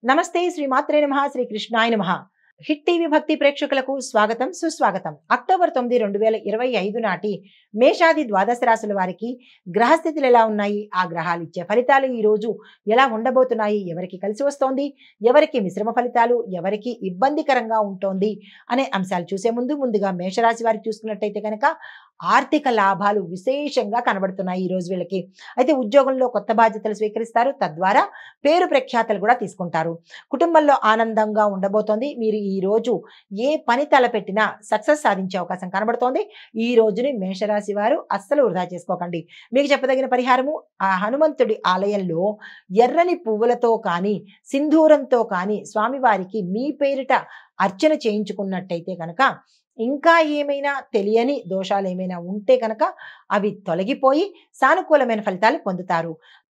నమస్తే శ్రీ మాత్రే నమః శ్రీ కృష్ణాయ నమః. హిట్ టీవీ భక్తి ప్రేక్షకులకు స్వాగతం సుస్వాగతం. అక్టోబర్ 9, 2025 నాటి మేషాది ద్వాదశ రాశుల వారికి గ్రహస్థితులు ఎలా ఉన్నాయి, ఆ గ్రహాలు ఇచ్చే ఫలితాలు ఈ రోజు ఎలా ఉండబోతున్నాయి, ఎవరికి కలిసి వస్తోంది, ఎవరికి మిశ్రమ ఫలితాలు, ఎవరికి ఇబ్బందికరంగా ఉంటోంది అనే అంశాలు చూసే ముందుగా మేషరాశి వారికి చూసుకున్నట్టయితే కనుక ఆర్థిక లాభాలు విశేషంగా కనబడుతున్నాయి ఈ రోజు వీళ్ళకి. అయితే ఉద్యోగంలో కొత్త బాధ్యతలు స్వీకరిస్తారు, తద్వారా పేరు ప్రఖ్యాతలు కూడా తీసుకుంటారు. కుటుంబంలో ఆనందంగా ఉండబోతోంది. మీరు ఈ రోజు ఏ పని తలపెట్టినా సక్సెస్ సాధించే అవకాశం కనబడుతోంది. ఈ రోజుని మేషరాశి వారు అస్సలు వృధా చేసుకోకండి. మీకు చెప్పదగిన పరిహారము, ఆ హనుమంతుడి ఆలయంలో ఎర్రని పువ్వులతో కానీ సింధూరంతో కానీ స్వామివారికి మీ పేరిట అర్చన చేయించుకున్నట్టయితే కనుక ఇంకా ఏమైనా తెలియని దోషాలు ఏమైనా ఉంటే కనుక అవి తొలగిపోయి సానుకూలమైన ఫలితాలు పొందుతారు.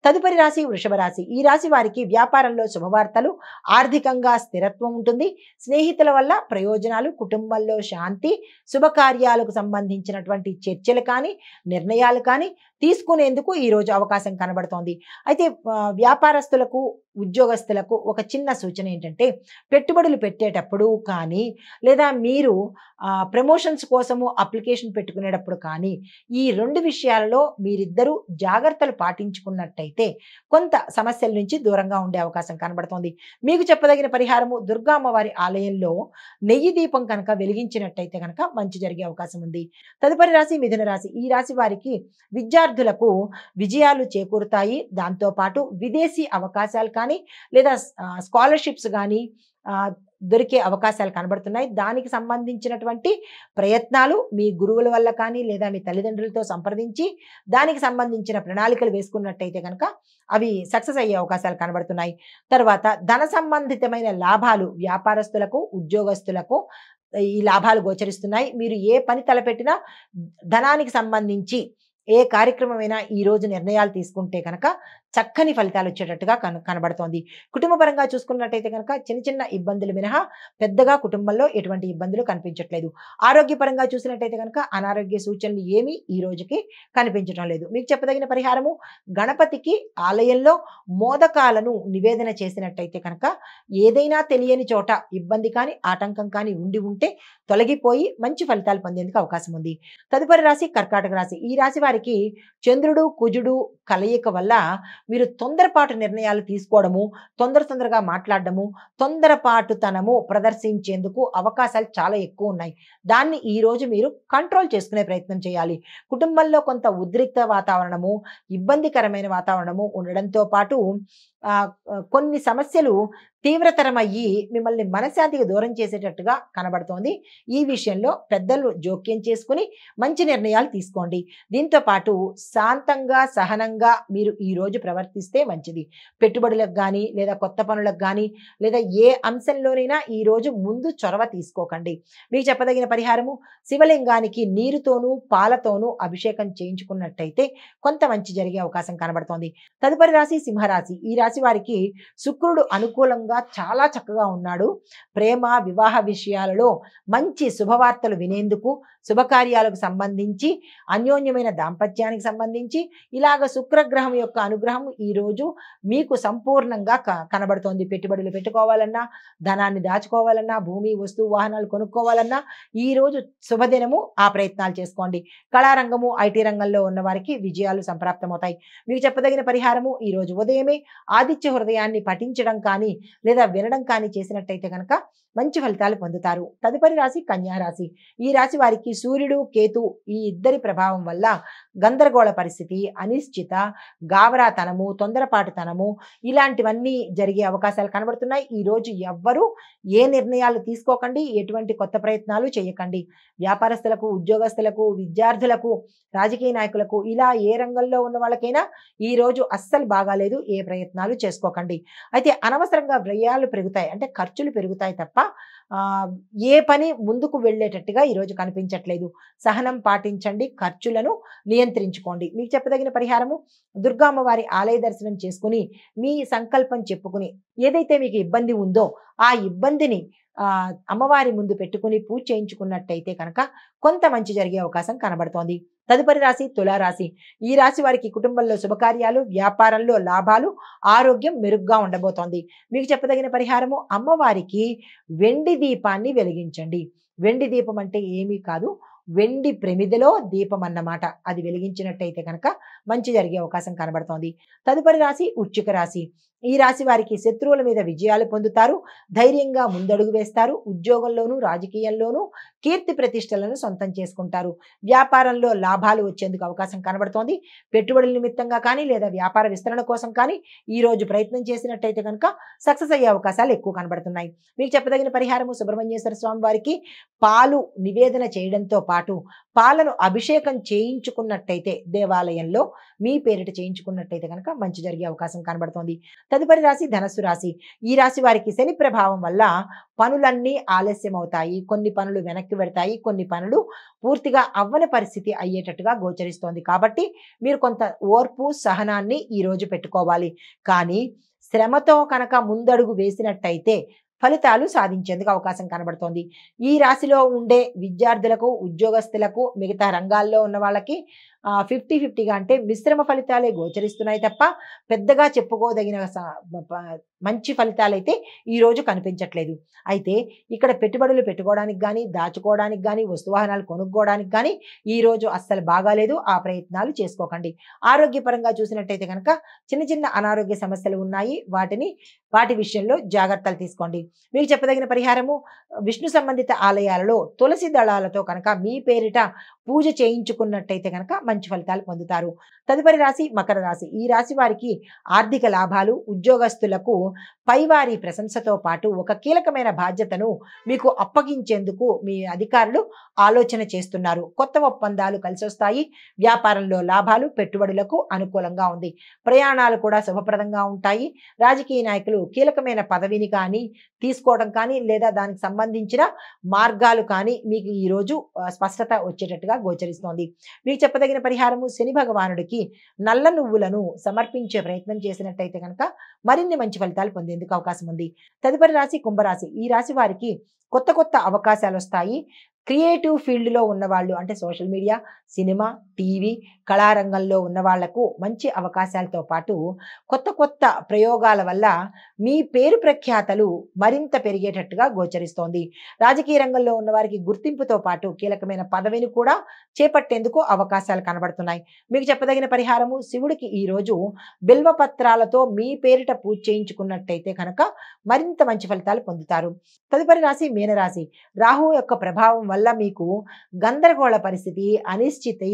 తదుపరి రాశి వృషభ రాశి. ఈ రాశి వారికి వ్యాపారంలో శుభవార్తలు, ఆర్థికంగా స్థిరత్వం ఉంటుంది. స్నేహితుల వల్ల ప్రయోజనాలు, కుటుంబంలో శాంతి, శుభకార్యాలకు సంబంధించినటువంటి చర్చలు కానీ నిర్ణయాలు కానీ తీసుకునేందుకు ఈ రోజు అవకాశం కనబడుతోంది. అయితే వ్యాపారస్తులకు, ఉద్యోగస్తులకు ఒక చిన్న సూచన ఏంటంటే, పెట్టుబడులు పెట్టేటప్పుడు కానీ లేదా మీరు ప్రమోషన్స్ కోసము అప్లికేషన్ పెట్టుకునేటప్పుడు కానీ ఈ రెండు విషయాలలో మీరిద్దరూ జాగ్రత్తలు పాటించుకున్నట్టయితే కొంత సమస్యల నుంచి దూరంగా ఉండే అవకాశం కనబడుతోంది. మీకు చెప్పదగిన పరిహారము, దుర్గా అమ్మవారి ఆలయంలో నెయ్యి దీపం కనుక వెలిగించినట్టయితే కనుక మంచి జరిగే అవకాశం ఉంది. తదుపరి రాశి మిథున రాశి. ఈ రాశి వారికి విద్యార్థులకు విజయాలు చేకూరుతాయి. దాంతోపాటు విదేశీ అవకాశాలు కానీ లేదా స్కాలర్షిప్స్ కానీ దొరికే అవకాశాలు కనబడుతున్నాయి. దానికి సంబంధించినటువంటి ప్రయత్నాలు మీ గురువుల వల్ల కానీ లేదా మీ తల్లిదండ్రులతో సంప్రదించి దానికి సంబంధించిన ప్రణాళికలు వేసుకున్నట్టయితే కనుక అవి సక్సెస్ అయ్యే అవకాశాలు కనబడుతున్నాయి. తర్వాత ధన సంబంధితమైన లాభాలు వ్యాపారస్తులకు, ఉద్యోగస్తులకు ఈ లాభాలు గోచరిస్తున్నాయి. మీరు ఏ పని తలపెట్టినా ధనానికి సంబంధించి ఏ కార్యక్రమమైనా ఈ రోజు నిర్ణయాలు తీసుకుంటే కనుక చక్కని ఫలితాలు వచ్చేటట్టుగా కనబడుతోంది. కుటుంబ పరంగా చూసుకున్నట్టయితే కనుక చిన్న చిన్న ఇబ్బందులు మినహా పెద్దగా కుటుంబంలో ఎటువంటి ఇబ్బందులు కనిపించట్లేదు. ఆరోగ్యపరంగా చూసినట్టయితే కనుక అనారోగ్య సూచనలు ఏమీ ఈ రోజుకి కనిపించడం లేదు. మీకు చెప్పదగిన పరిహారము, గణపతికి ఆలయంలో మోదకాలను నివేదన చేసినట్టయితే కనుక ఏదైనా తెలియని చోట ఇబ్బంది కానీ ఆటంకం కానీ ఉంటే తొలగిపోయి మంచి ఫలితాలు పొందేందుకు అవకాశం ఉంది. తదుపరి రాశి కర్కాటక రాశి. ఈ రాశి వారికి చంద్రుడు, కుజుడు కలయిక వల్ల మీరు తొందరపాటు నిర్ణయాలు తీసుకోవడము, తొందరగా మాట్లాడడము, తొందరపాటుతనము ప్రదర్శించేందుకు అవకాశాలు చాలా ఎక్కువ ఉన్నాయి. దాన్ని ఈ రోజు మీరు కంట్రోల్ చేసుకునే ప్రయత్నం చేయాలి. కుటుంబంలో కొంత ఉద్రిక్త వాతావరణము, ఇబ్బందికరమైన వాతావరణము ఉండడంతో పాటు కొన్ని సమస్యలు తీవ్రతరమయ్యి మిమ్మల్ని మనశ్శాంతికి దూరం చేసేటట్టుగా కనబడుతోంది. ఈ విషయంలో పెద్దలు జోక్యం చేసుకుని మంచి నిర్ణయాలు తీసుకోండి. దీంతో పాటు శాంతంగా, సహనంగా మీరు ఈ రోజు ప్రవర్తిస్తే మంచిది. పెట్టుబడులకు కానీ లేదా కొత్త పనులకు కానీ లేదా ఏ అంశంలోనైనా ఈ రోజు ముందు చొరవ తీసుకోకండి. మీకు చెప్పదగిన పరిహారము, శివలింగానికి నీరుతోనూ పాలతోనూ అభిషేకం చేయించుకున్నట్టయితే కొంత మంచి జరిగే అవకాశం కనబడుతోంది. తదుపరి రాశి సింహరాశి. ఈ రాశి వారికి శుక్రుడు అనుకూలంగా చాలా చక్కగా ఉన్నాడు. ప్రేమ, వివాహ విషయాలలో మంచి శుభవార్తలు వినేందుకు, శుభకార్యాలకు సంబంధించి, అన్యోన్యమైన దాంపత్యానికి సంబంధించి ఇలాగ శుక్రగ్రహం యొక్క అనుగ్రహం ఈ రోజు మీకు సంపూర్ణంగా కనబడుతోంది. పెట్టుబడులు పెట్టుకోవాలన్నా, ధనాన్ని దాచుకోవాలన్నా, భూమి, వస్తువు, వాహనాలు కొనుక్కోవాలన్నా ఈ రోజు శుభదినము. ఆ ప్రయత్నాలు చేసుకోండి. కళారంగము, ఐటీ రంగంలో ఉన్న వారికి విజయాలు సంప్రాప్తమవుతాయి. మీకు చెప్పదగిన పరిహారము, ఈ రోజు ఉదయమే ఆదిత్య హృదయాన్ని పఠించడం కానీ లేదా వినడం కానీ చేసినట్టయితే కనుక మంచి ఫలితాలు పొందుతారు. తదుపరి రాశి కన్యా రాశి. ఈ రాశి వారికి సూర్యుడు, కేతు ఈ ఇద్దరి ప్రభావం వల్ల గందరగోళ పరిస్థితి, అనిశ్చిత, గాబరాతనము, తొందరపాటుతనము ఇలాంటివన్నీ జరిగే అవకాశాలు కనబడుతున్నాయి. ఈ రోజు ఎవ్వరూ ఏ నిర్ణయాలు తీసుకోకండి, ఎటువంటి కొత్త ప్రయత్నాలు చేయకండి. వ్యాపారస్తులకు, ఉద్యోగస్తులకు, విద్యార్థులకు, రాజకీయ నాయకులకు ఇలా ఏ రంగంలో ఉన్న వాళ్ళకైనా ఈ రోజు అస్సలు బాగాలేదు. ఏ ప్రయత్నాలు చేసుకోకండి. అయితే అనవసరంగా వ్యయాలు పెరుగుతాయి, అంటే ఖర్చులు పెరుగుతాయి తప్ప ఏ పని ముందుకు వెళ్ళేటట్టుగా ఈరోజు కనిపించట్లేదు. సహనం పాటించండి, ఖర్చులను నియంత్రించుకోండి. మీకు చెప్పదగిన పరిహారము, దుర్గా అమ్మవారి ఆలయ దర్శనం చేసుకుని మీ సంకల్పం చెప్పుకుని ఏదైతే మీకు ఇబ్బంది ఉందో ఆ ఇబ్బందిని అమ్మవారి ముందు పెట్టుకుని పూజ చేయించుకున్నట్టయితే కనుక కొంత మంచి జరిగే అవకాశం కనబడుతోంది. తదుపరి రాశి తులారాశి. ఈ రాశి వారికి కుటుంబంలో శుభకార్యాలు, వ్యాపారంలో లాభాలు, ఆరోగ్యం మెరుగ్గా ఉండబోతోంది. మీకు చెప్పదగిన పరిహారము, అమ్మవారికి వెండి దీపాన్ని వెలిగించండి. వెండి దీపం అంటే ఏమీ కాదు, వెండి ప్రమిదలో దీపం అన్నమాట. అది వెలిగించినట్టయితే కనుక మంచి జరిగే అవకాశం కనబడుతోంది. తదుపరి రాశి వృశ్చిక రాశి. ఈ రాశి వారికి శత్రువుల మీద విజయాలు పొందుతారు, ధైర్యంగా ముందడుగు వేస్తారు, ఉద్యోగంలోనూ రాజకీయంలోనూ కీర్తి ప్రతిష్టలను సొంతం చేసుకుంటారు, వ్యాపారంలో లాభాలు వచ్చేందుకు అవకాశం కనబడుతోంది. పెట్టుబడుల నిమిత్తంగా కానీ లేదా వ్యాపార విస్తరణ కోసం కానీ ఈ రోజు ప్రయత్నం చేసినట్టయితే కనుక సక్సెస్ అయ్యే అవకాశాలు ఎక్కువ కనబడుతున్నాయి. మీకు చెప్పదగిన పరిహారము, సుబ్రహ్మణ్యేశ్వర స్వామి వారికి పాలు నివేదన చేయడంతో పాటు పాలను అభిషేకం చేయించుకున్నట్టయితే దేవాలయంలో మీ పేరిట చేయించుకున్నట్టయితే కనుక మంచి జరిగే అవకాశం కనబడుతోంది. తదుపరి రాశి ధనస్సు రాశి. ఈ రాశి వారికి శని ప్రభావం వల్ల పనులన్నీ ఆలస్యం అవుతాయి, కొన్ని పనులు వెనక్కి పెడతాయి, కొన్ని పనులు పూర్తిగా అవ్వని పరిస్థితి అయ్యేటట్టుగా గోచరిస్తోంది. కాబట్టి మీరు కొంత ఓర్పు సహనాన్ని ఈ రోజు పెట్టుకోవాలి. కానీ శ్రమతో కనుక ముందడుగు వేసినట్టయితే ఫలితాలు సాధించేందుకు అవకాశం కనబడుతోంది. ఈ రాశిలో ఉండే విద్యార్థులకు, ఉద్యోగస్తులకు, మిగతా రంగాల్లో ఉన్న వాళ్ళకి 50-50గా అంటే మిశ్రమ ఫలితాలే గోచరిస్తున్నాయి తప్ప పెద్దగా చెప్పుకోదగిన మంచి ఫలితాలైతే ఈరోజు కనిపించట్లేదు. అయితే ఇక్కడ పెట్టుబడులు పెట్టుకోవడానికి కానీ, దాచుకోవడానికి కానీ, వస్తువాహనాలు కొనుక్కోవడానికి కానీ ఈరోజు అస్సలు బాగాలేదు. ఆ ప్రయత్నాలు చేసుకోకండి. ఆరోగ్యపరంగా చూసినట్టయితే కనుక చిన్న చిన్న అనారోగ్య సమస్యలు ఉన్నాయి. వాటి విషయంలో జాగ్రత్తలు తీసుకోండి. మీకు చెప్పదగిన పరిహారము, విష్ణు సంబంధిత ఆలయాలలో తులసి దళాలతో కనుక మీ పేరిట పూజ చేయించుకున్నట్టయితే కనుక మంచి ఫలితాలు పొందుతారు. తదుపరి రాశి మకర రాశి. ఈ రాశి వారికి ఆర్థిక లాభాలు, ఉద్యోగస్తులకు పైవారి ప్రశంసతో పాటు ఒక కీలకమైన బాధ్యతను మీకు అప్పగించేందుకు మీ అధికారులు ఆలోచన చేస్తున్నారు. కొత్త ఒప్పందాలు కలిసొస్తాయి. వ్యాపారంలో లాభాలు, పెట్టుబడులకు అనుకూలంగా ఉంది. ప్రయాణాలు కూడా శుభప్రదంగా ఉంటాయి. రాజకీయ నాయకులు కీలకమైన పదవిని కానీ తీసుకోవడం కానీ లేదా దానికి సంబంధించిన మార్గాలు కానీ మీకు ఈరోజు స్పష్టత వచ్చేటట్టుగా గోచరిస్తోంది. మీకు చెప్పదగిన పరిహారము, శని భగవానుడికి నల్ల నువ్వులను సమర్పించే ప్రయత్నం చేసినట్టయితే కనుక మరిన్ని మంచి ఫలితాలు పొందేందుకు అవకాశం ఉంది. తదుపరి రాశి కుంభరాశి. ఈ రాశి వారికి కొత్త కొత్త అవకాశాలు వస్తాయి. క్రియేటివ్ ఫీల్డ్లో ఉన్నవాళ్ళు అంటే సోషల్ మీడియా, సినిమా, టీవీ, కళారంగంలో ఉన్న వాళ్లకు మంచి అవకాశాలతో పాటు కొత్త కొత్త ప్రయోగాల వల్ల మీ పేరు ప్రఖ్యాతలు మరింత పెరిగేటట్టుగా గోచరిస్తోంది. రాజకీయ రంగంలో ఉన్న వారికి గుర్తింపుతో పాటు కీలకమైన పదవిని కూడా చేపట్టేందుకు అవకాశాలు కనబడుతున్నాయి. మీకు చెప్పదగిన పరిహారము, శివుడికి ఈరోజు బిల్వపత్రాలతో మీ పేరిట పూజ చేయించుకున్నట్టయితే కనుక మరింత మంచి ఫలితాలు పొందుతారు. తదుపరి రాశి మీనరాశి. రాహు యొక్క ప్రభావం వల్ల మీకు గందరగోళ పరిస్థితి, అనిశ్చితి,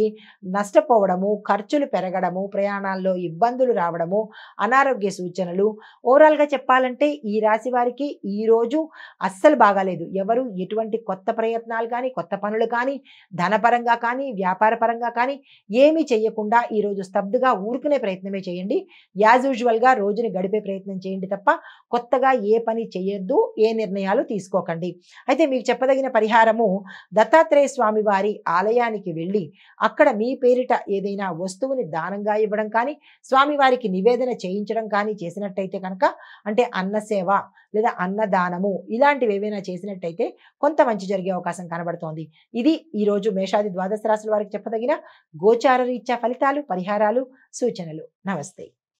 నష్టపోవడము, ఖర్చులు పెరగడము, ప్రయాణాల్లో ఇబ్బందులు రావడము, అనారోగ్య సూచనలు, ఓవరాల్గా చెప్పాలంటే ఈ రాశి వారికి ఈరోజు అస్సలు బాగాలేదు. ఎవరు ఎటువంటి కొత్త ప్రయత్నాలు కానీ, కొత్త పనులు కానీ, ధనపరంగా కానీ, వ్యాపార పరంగా కానీ ఏమీ చేయకుండా ఈరోజు స్తబ్దుగా ఊరుకునే ప్రయత్నమే చేయండి. యాజ్ యూజువల్గా రోజుని గడిపే ప్రయత్నం చేయండి తప్ప కొత్తగా ఏ పని చేయొద్దు, ఏ నిర్ణయాలు తీసుకోకండి. అయితే మీకు చెప్పదగిన పరిహారము, దత్తాత్రేయ స్వామి వారి ఆలయానికి వెళ్ళి అక్కడ మీ పేరిట ఏదైనా వస్తువుని దానంగా ఇవ్వడం కానీ, స్వామివారికి నివేదన చేయించడం కానీ చేసినట్టయితే కనుక, అంటే అన్నసేవ లేదా అన్నదానము ఇలాంటివి ఏవైనా చేసినట్టయితే కొంత మంచి జరిగే అవకాశం కనబడుతోంది. ఇది ఈరోజు మేషాది ద్వాదశ రాశుల వారికి చెప్పదగిన గోచార రీత్యా ఫలితాలు, పరిహారాలు, సూచనలు. నమస్తే.